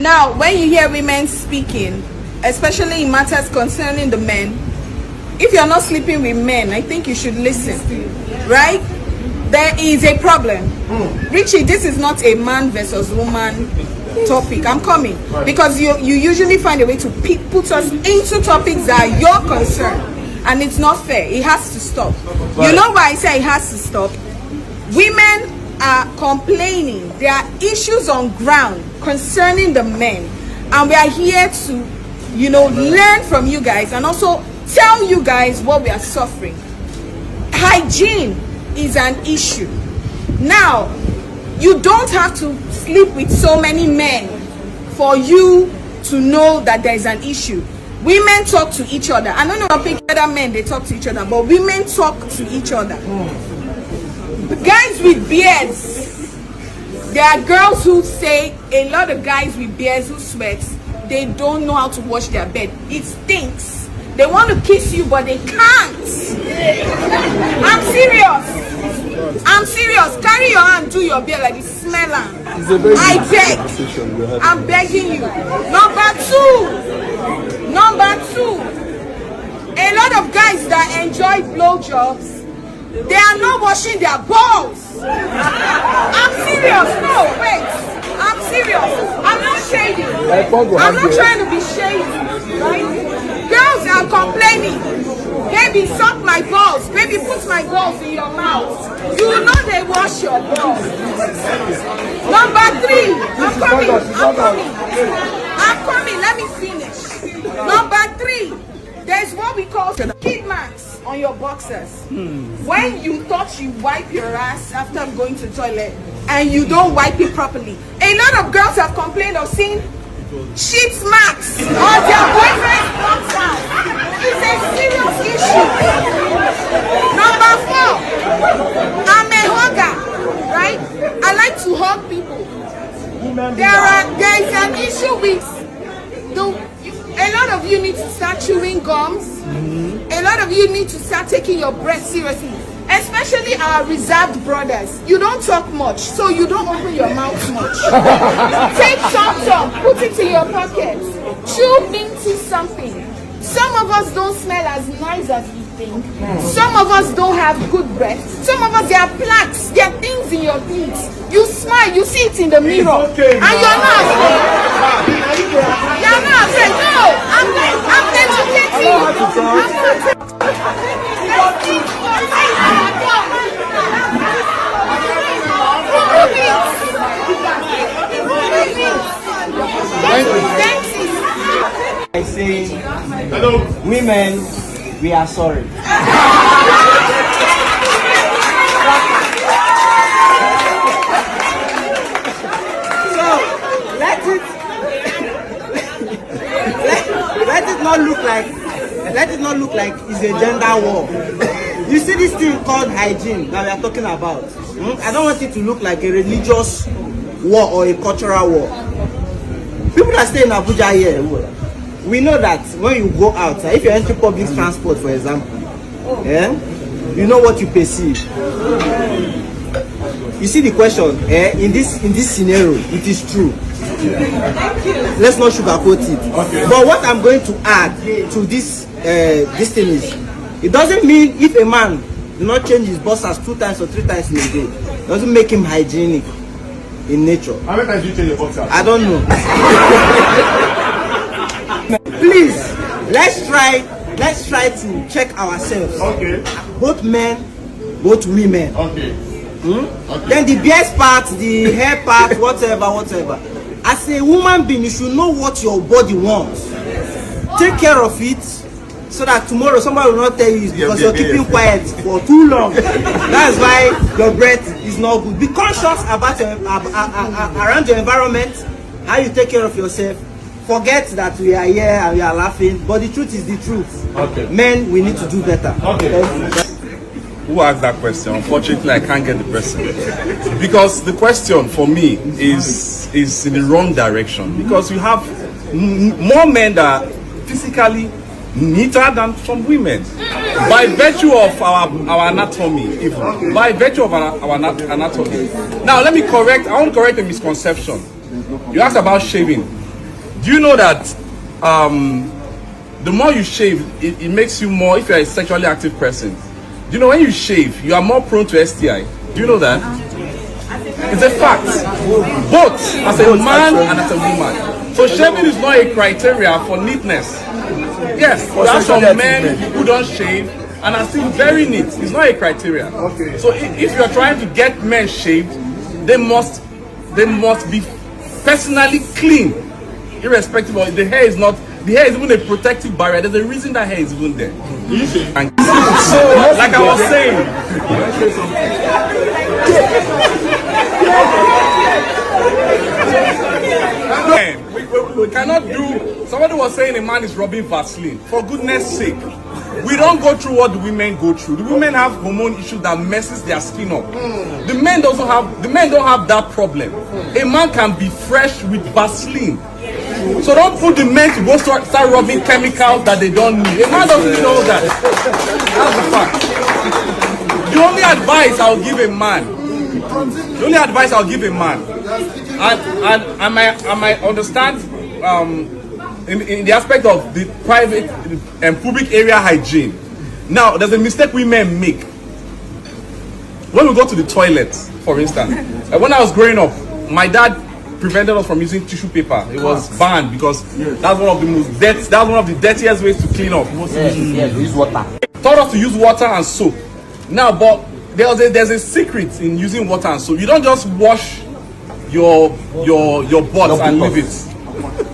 Now, when you hear women speaking, especially in matters concerning the men, if you're not sleeping with men, I think you should listen, right? There is a problem. Richie, this is not a man versus woman topic. I'm coming. Because you usually find a way to put us into topics that are your concern. And it's not fair. It has to stop. You know why I say it has to stop? Women are complaining. There are issues on ground concerning the men. And we are here to, learn from you guys and also tell you guys what we are suffering. Hygiene is an issue. Now, you don't have to sleep with so many men for you to know that there is an issue. Women talk to each other. I don't know how other men they talk to each other, but women talk to each other. Guys with beards, there are girls who say, a lot of guys with beards who sweat, they don't know how to wash their bed. It stinks. They want to kiss you, but they can't. I'm serious. I'm serious. Carry your hand, do your beard like this. Smell am. I beg. I'm begging you. Number two. A lot of guys that enjoy blowjobs, they are not washing their balls. I'm serious. No, wait. I'm serious. I'm not shady. I'm not trying to be shady, right? Girls are complaining. Baby, suck my balls. Baby, put my balls in your mouth. You know they wash your balls. Number 3. I'm coming. Let me finish. Number 3. There's what we call kid marks on your boxers. When you thought you wipe your ass after going to the toilet and you don't wipe it properly. A lot of girls have complained of seeing sheep's marks on their boyfriend's boxers. It's a serious issue. Number 4, I'm a hugger, right? I like to hug people. There is an issue with a lot of you need to start chewing gums. A lot of you need to start taking your breath seriously. Especially our reserved brothers. You don't talk much, so you don't open your mouth much. Take some, put it in your pocket. Chew minty something. Some of us don't smell as nice as we think. Some of us don't have good breath. Some of us, there are plaques, there are things in your teeth. You smile, you see it in the mirror. And you're not afraid. You're not afraid. No, I'm educating you. I say, hello, women, we are sorry. So let it not look like it's a gender war. You see this thing called hygiene that we are talking about. I don't want it to look like a religious war or a cultural war. People that stay in Abuja here, we know that when you go out, if you enter public transport, for example, you know what you perceive. You see the question, in this scenario, it is true. Let's not sugarcoat it. Okay. But what I'm going to add to this thing is, it doesn't mean if a man do not change his boxers 2 times or 3 times in a day, it doesn't make him hygienic in nature. How many times do you change your boxers? I don't know. Please, let's try to check ourselves. Okay. Both men, both women. Okay. Okay. Then the beard part, the hair part, whatever. As a woman being, you should know what your body wants. Take care of it so that tomorrow somebody will not tell you it's because you're keeping quiet for too long. That's why your breath is not good. Be conscious about around your environment, how you take care of yourself. Forget that we are here and we are laughing, but the truth is the truth. Okay. Men, we need to do better. Okay. Who asked that question? Unfortunately, I can't get the person because the question for me is in the wrong direction. Because you have more men that are physically neater than some women, by virtue of our anatomy, even by virtue of our anatomy. Now, I want to correct a misconception. You asked about shaving. Do you know that the more you shave, it makes you more, if you're a sexually active person, do you know when you shave, you are more prone to STI? Do you know that? It's a fact. Both as a man and as a woman. So shaving is not a criteria for neatness. Yes, there are some men who don't shave and are still very neat. It's not a criteria. Okay. So if you're trying to get men shaved, they must be personally clean, irrespective of the hair is not. The hair is even a protective barrier. There's a reason that hair is even there. And so, like I was saying, we cannot do. Somebody was saying a man is rubbing Vaseline. For goodness sake, we don't go through what the women go through. The women have hormone issues that messes their skin up. The men don't have that problem. A man can be fresh with Vaseline. So don't put the men to go start rubbing chemicals that they don't need. A man doesn't need all that. That's the fact. The only advice I'll give a man, and I might understand in the aspect of the private and public area hygiene. Now, there's a mistake women make. When we go to the toilet, for instance, when I was growing up, my dad prevented us from using tissue paper. It was banned because that's one of the dirtiest ways to clean up. Use water. Taught us to use water and soap. Now, but there's a secret in using water and soap. You don't just wash your butt and leave it.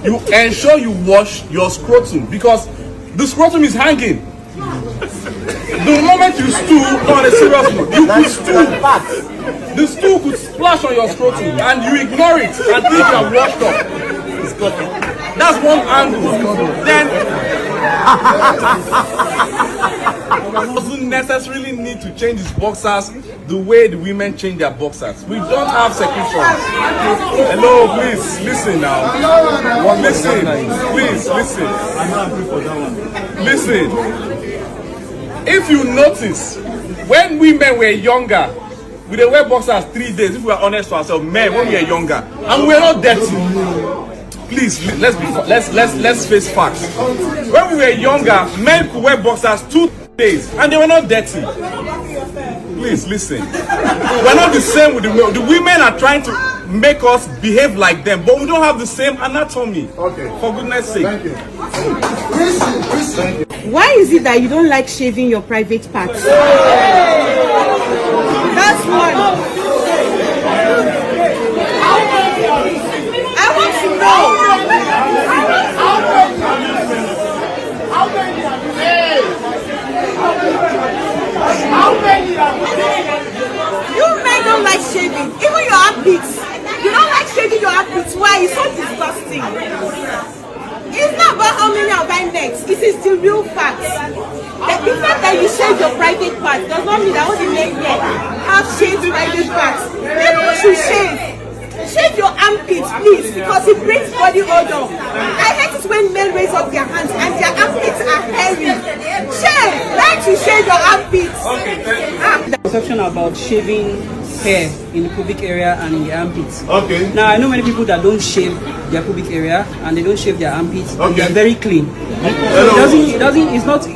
You ensure you wash your scrotum because the scrotum is hanging. The moment you stool, on a serious note, you could stool. The stool could splash on your scrotum and you ignore it and think you have washed up. That's one angle. Then doesn't necessarily need to change his boxers the way the women change their boxers. We don't have secretions. Hello, please listen now. Listen, please listen. Listen. If you notice, when women were younger, we dey wear boxers 3 days. If we are honest to ourselves, men, when we were younger, and we're not dirty. Please, let's face facts. When we were younger, men could wear boxers 2 days, and they were not dirty. Please listen. We're not the same with the women. The women are trying to make us behave like them, but we don't have the same anatomy. Okay. For goodness sake. Thank you. Why is it that you don't like shaving your private parts? That's one. I want to know. You men don't like shaving, even your armpits. You don't like shaving your armpits. Why? It's so disgusting. It's not about how many of our necks. It is the real fact. The fact that you shave your private parts does not mean that all the men here have shaved private parts. Maybe you should shave. Shave your armpits, please, because it brings body odor. I hate it when men raise up their hands and their armpits are hairy. Shave! Like to shave your armpits. The perception about shaving hair in the pubic area and in the armpits. Okay. Now I know many people that don't shave their pubic area and they don't shave their armpits. Okay. They're very clean. It's not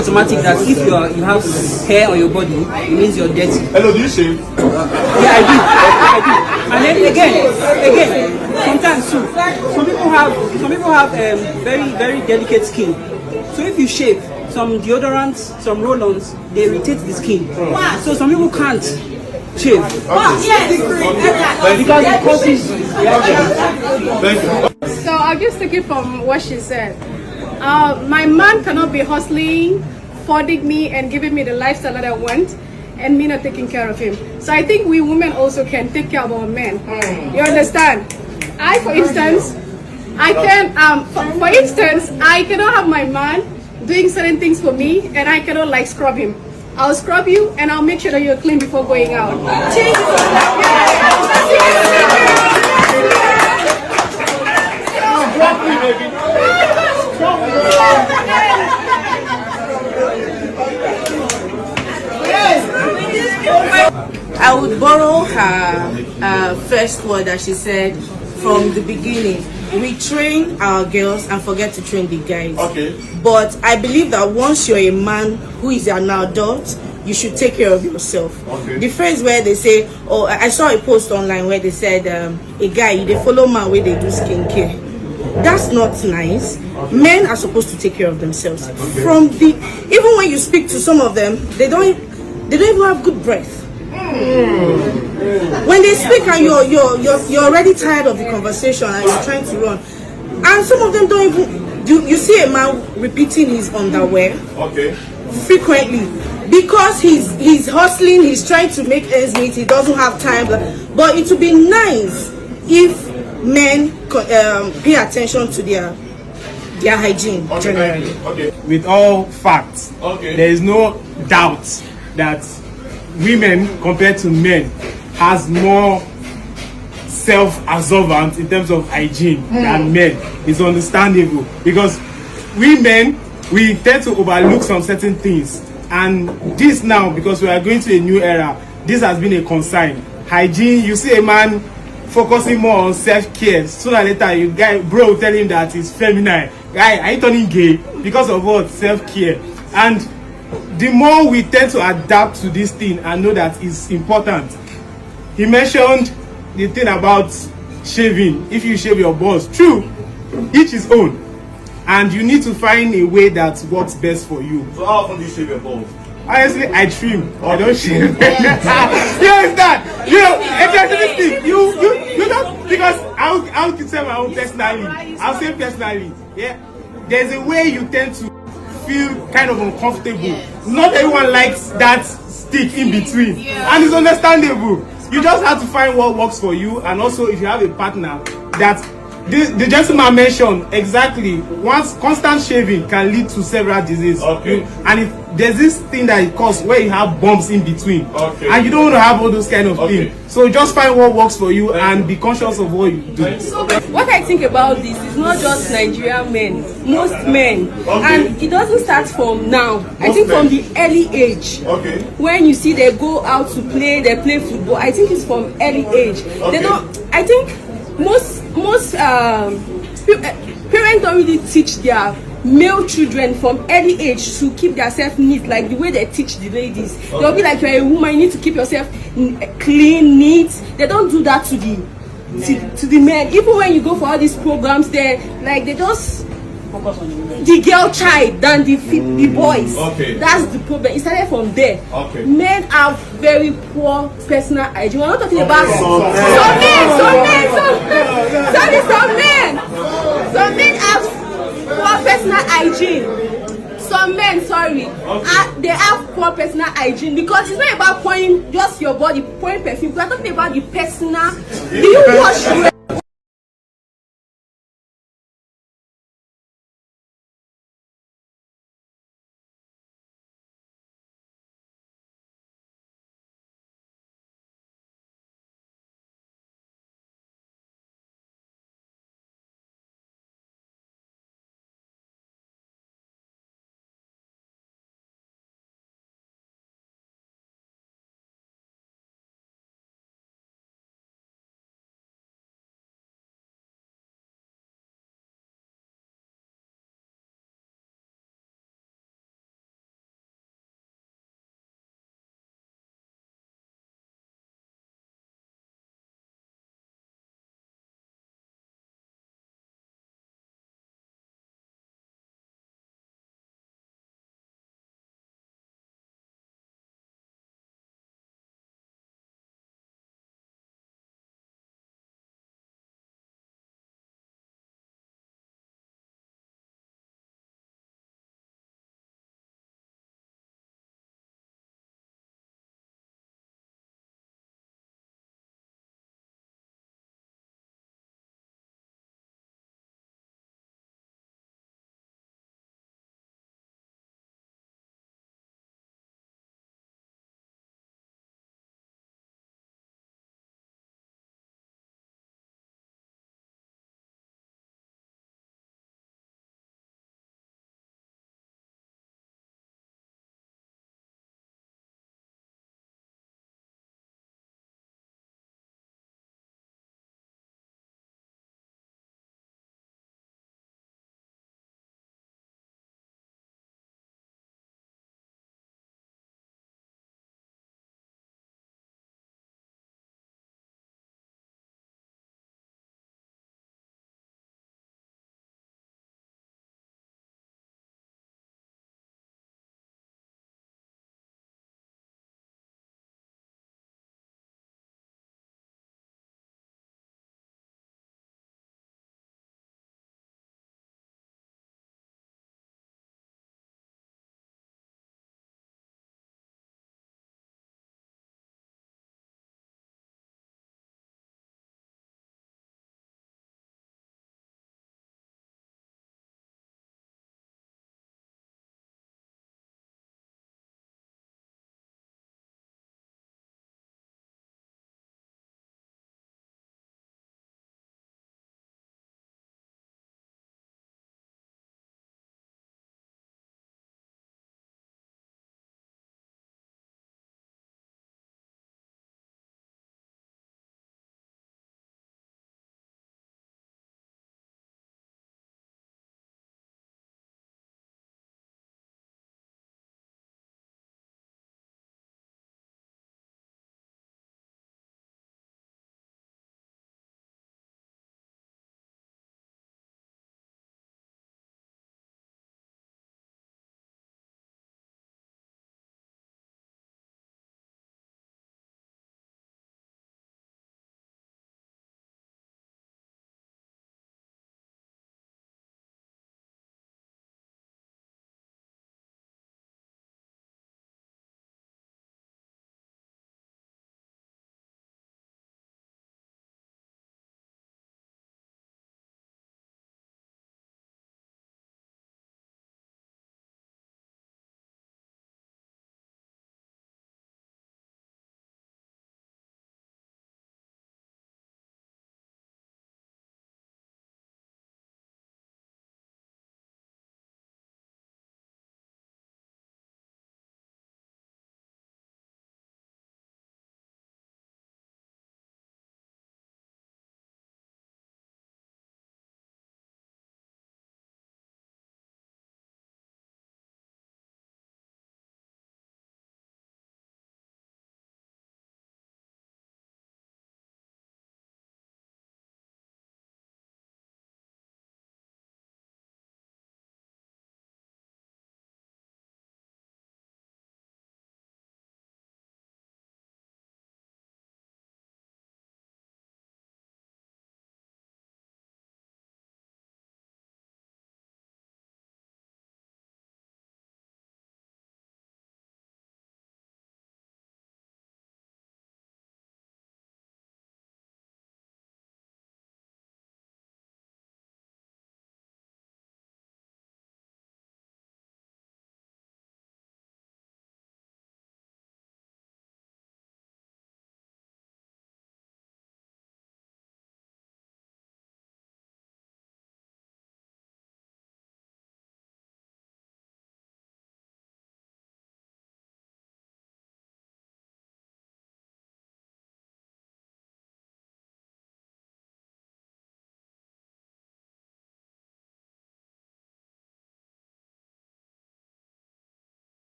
automatic that if you have hair on your body, it means you're dirty. Hello, do you shave? Yeah, I do. And then again, sometimes too, some people have very, very delicate skin. So if you shave, some deodorants, some roll-ons, they irritate the skin. So some people can't shave. Because it causes reaction. Thank you. So I'll just take it from what she said. My man cannot be hustling, funding me and giving me the lifestyle that I want, and me not taking care of him. So I think we women also can take care of our men. You understand? For instance, I cannot have my man doing certain things for me, and I cannot like scrub him. I'll scrub you, and I'll make sure that you're clean before going out. Change it. I would borrow her first word that she said from the beginning. we train our girls and forget to train the guys. Okay. But I believe that once you're a man who is an adult, you should take care of yourself. Okay. The phrase where they say, oh, I saw a post online where they said, a guy, they follow man where they do skincare. That's not nice. Men are supposed to take care of themselves. From the, even when you speak to some of them, they don't even have good breath. When they speak and you're already tired of the conversation and you're trying to run, and some of them don't even. You see a man repeating his underwear frequently because he's hustling, he's trying to make ends meet, he doesn't have time. But it would be nice if men pay attention to their hygiene generally. With all facts, there is no doubt that women compared to men has more self-absorbent in terms of hygiene than men. It's understandable because we men, we tend to overlook some certain things, and this now, because we are going to a new era, this has been a concern. Hygiene, you see a man focusing more on self-care, sooner or later you guy bro tell him that he's feminine. Guy, are you turning gay? Because of what? Self-care. And the more we tend to adapt to this thing and know that it's important. He mentioned the thing about shaving. If you shave your balls, true, each his own, and you need to find a way that works best for you. So how often do you shave your balls? Honestly, I trim. I don't shave. You understand? You know, thing. You know, because I'll tell my own personally. I'll say personally. Yeah, there's a way you tend to feel kind of uncomfortable. Not everyone likes that stick in between, and it's understandable. You just have to find what works for you, and also if you have a partner that the gentleman mentioned exactly, once constant shaving can lead to several diseases. And if there's this thing that it causes where you have bumps in between, and you don't want to have all those kind of things. So just find what works for you and be conscious of what you do. So what I think about this is not just Nigerian men, most men, and it doesn't start from now. I think from the early age, when you see they go out to play, they play football. I think it's from early age. They don't. I think most parents don't really teach their male children from early age to keep themselves neat, like the way they teach the ladies. They'll be like, you're a woman, you need to keep yourself clean, neat. They don't do that to the men. Even when you go for all these programs, they just focus on the girl child than the boys. That's the problem. It started from there. Men have very poor personal hygiene. We're not talking about some men have poor personal hygiene. Some men, they have poor personal hygiene because it's not about pouring just your body, pouring perfume. We're talking about the personal. Do you wash well?